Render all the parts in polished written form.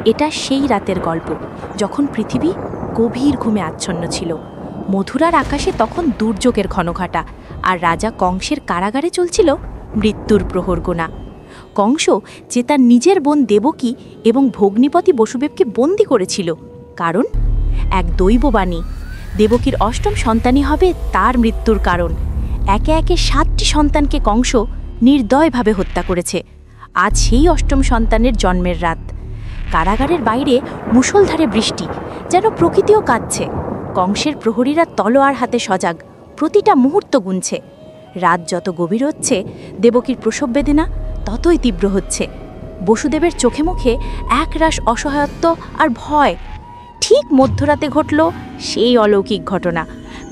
এটা সেই রাতের গল্প যখন পৃথিবী গভীর ঘুমে আচ্ছন্ন ছিল। মথুরার আকাশে তখন দুর্যোগের ঘনঘটা, আর রাজা কংসের কারাগারে চলছিল মৃত্যুর প্রহর গোনা। কংস যে তার নিজের বোন দেবকী এবং ভগ্নিপতি বসুদেবকে বন্দী করেছিল, কারণ এক দৈববাণী দেবকীর অষ্টম সন্তানই হবে তার মৃত্যুর কারণ। একে একে 7টি সন্তানকে কংস নির্দয়ভাবে হত্যা করেছে। আজ সেই অষ্টম সন্তানের জন্মের রাত। কারাগারের বাইরে মুষলধারে বৃষ্টি, যেন প্রকৃতিও কাঁদছে। কংসের প্রহরীরা তলোয়ার হাতে সজাগ, প্রতিটা মুহূর্ত গুনছে। রাত যত গভীর হচ্ছে, দেবকীর প্রসব বেদনা ততই তীব্র হচ্ছে। বসুদেবের চোখে মুখে একরাশ অসহায়ত্ব আর ভয়। ঠিক মধ্যরাতে ঘটল সেই অলৌকিক ঘটনা।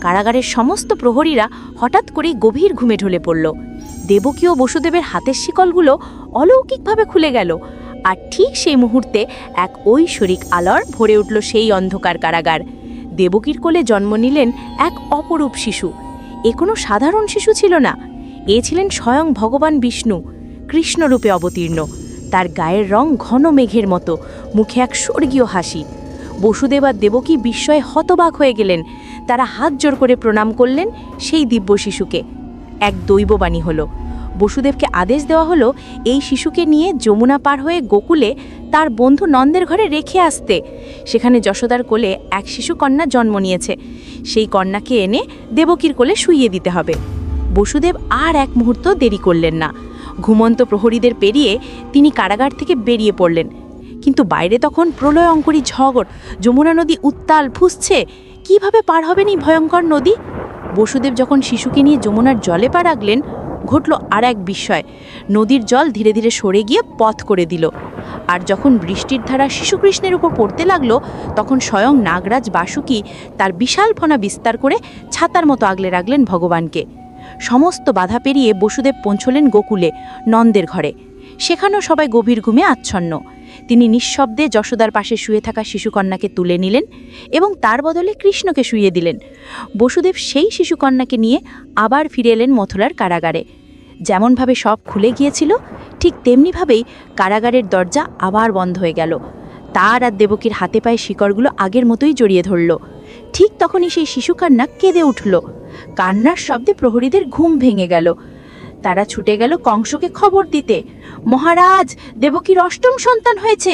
কারাগারের সমস্ত প্রহরীরা হঠাৎ করেই গভীর ঘুমে ঢলে পড়ল। দেবকী ও বসুদেবের হাতের শিকলগুলো অলৌকিকভাবে খুলে গেল, আর ঠিক সেই মুহূর্তে এক ঐশ্বরিক আলোর ভরে উঠল সেই অন্ধকার কারাগার। দেবকীর কোলে জন্ম নিলেন এক অপরূপ শিশু। এ কোনো সাধারণ শিশু ছিল না, এ ছিলেন স্বয়ং ভগবান বিষ্ণু, কৃষ্ণরূপে অবতীর্ণ। তার গায়ের রং ঘন মেঘের মতো, মুখে এক স্বর্গীয় হাসি। বসুদেব আর দেবকী বিস্ময়ে হতবাক হয়ে গেলেন। তারা হাত জোর করে প্রণাম করলেন সেই দিব্য শিশুকে। এক দৈববাণী হলো। বসুদেবকে আদেশ দেওয়া হলো এই শিশুকে নিয়ে যমুনা পার হয়ে গোকুলে তার বন্ধু নন্দের ঘরে রেখে আসতে। সেখানে যশোদার কোলে এক শিশু কন্যা জন্ম নিয়েছে, সেই কন্যাকে এনে দেবকীর কোলে শুইয়ে দিতে হবে। বসুদেব আর এক মুহূর্ত দেরি করলেন না। ঘুমন্ত প্রহরীদের পেরিয়ে তিনি কারাগার থেকে বেরিয়ে পড়লেন। কিন্তু বাইরে তখন প্রলয়ঙ্করী ঝড়, যমুনা নদী উত্তাল ফুঁসছে। কিভাবে পার হবেন এই ভয়ঙ্কর নদী? বসুদেব যখন শিশুকে নিয়ে যমুনার জলে পা রাখলেন, ঘটল আর এক বিস্ময়। নদীর জল ধীরে ধীরে সরে গিয়ে পথ করে দিল। আর যখন বৃষ্টির ধারা শিশুকৃষ্ণের উপর পড়তে লাগলো, তখন স্বয়ং নাগরাজ বাসুকী তার বিশাল ফনা বিস্তার করে ছাতার মতো আগলে রাখলেন ভগবানকে। সমস্ত বাধা পেরিয়ে বসুদেব পৌঁছলেন গোকুলে, নন্দের ঘরে। সেখানেও সবাই গভীর ঘুমে আচ্ছন্ন। তিনি নিঃশব্দে যশোদার পাশে শুয়ে থাকা শিশুকন্যাকে তুলে নিলেন এবং তার বদলে কৃষ্ণকে শুইয়ে দিলেন। বসুদেব সেই শিশুকন্যাকে নিয়ে আবার ফিরে এলেন মথুরার কারাগারে। যেমনভাবে সব খুলে গিয়েছিল, ঠিক তেমনিভাবেই কারাগারের দরজা আবার বন্ধ হয়ে গেল। তার আর দেবকীর হাতে পায়ে শিকড়গুলো আগের মতোই জড়িয়ে ধরল। ঠিক তখনই সেই শিশুকন্যা কেঁদে উঠল। কান্নার শব্দে প্রহরীদের ঘুম ভেঙে গেল। তারা ছুটে গেল কংসকে খবর দিতে। মহারাজ, দেবকীর অষ্টম সন্তান হয়েছে।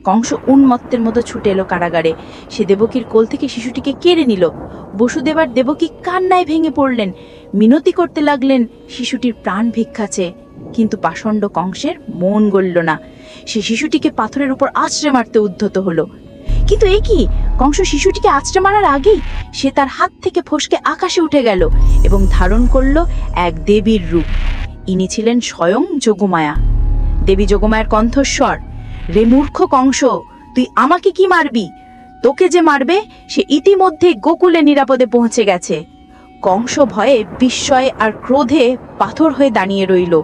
কংস উন্মত্তের মতো ছুটে এলো কারাগারে। সে দেবকীর কোল থেকে শিশুটিকে কেড়ে নিল। বসুদেব আর দেবকী কান্নায় ভেঙে পড়লেন, মিনতি করতে লাগলেন শিশুটির প্রাণ ভিক্ষা চেয়ে। কিন্তু পাষণ্ড কংসের মন গলল না। সে শিশুটিকে পাথরের উপর আছড়ে মারতে উদ্ধত হলো। কিন্তু এ কি, কংস শিশুটিকে আছড়ে মারার আগেই সে তার হাত থেকে ফসকে আকাশে উঠে গেল এবং ধারণ করল এক দেবীর রূপ। ইনি ছিলেন স্বয়ং যোগমায়া। দেবী যোগমায়ার কণ্ঠস্বর, রে মূর্খ কংস, তুই আমাকে কি মারবি? তোকে যে মারবে সে ইতিমধ্যে গোকুলে নিরাপদে পৌঁছে গেছে। কংস ভয়ে, বিস্ময়ে আর ক্রোধে পাথর হয়ে দাঁড়িয়ে রইল।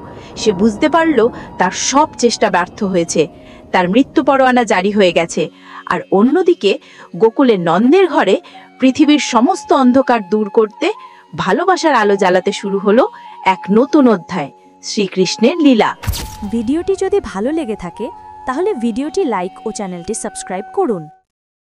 সে বুঝতে পারল তার সব চেষ্টা ব্যর্থ হয়েছে। তার মৃত্যু পরোয়ানা জারি হয়ে গেছে। আর অন্যদিকে গোকুলের নন্দের ঘরে পৃথিবীর সমস্ত অন্ধকার দূর করতে ভালোবাসার আলো জ্বালাতে শুরু হলো এক নতুন অধ্যায়, শ্রীকৃষ্ণের লীলা। ভিডিওটি যদি ভালো লেগে থাকে তাহলে ভিডিওটি লাইক ও চ্যানেলটি সাবস্ক্রাইব করুন।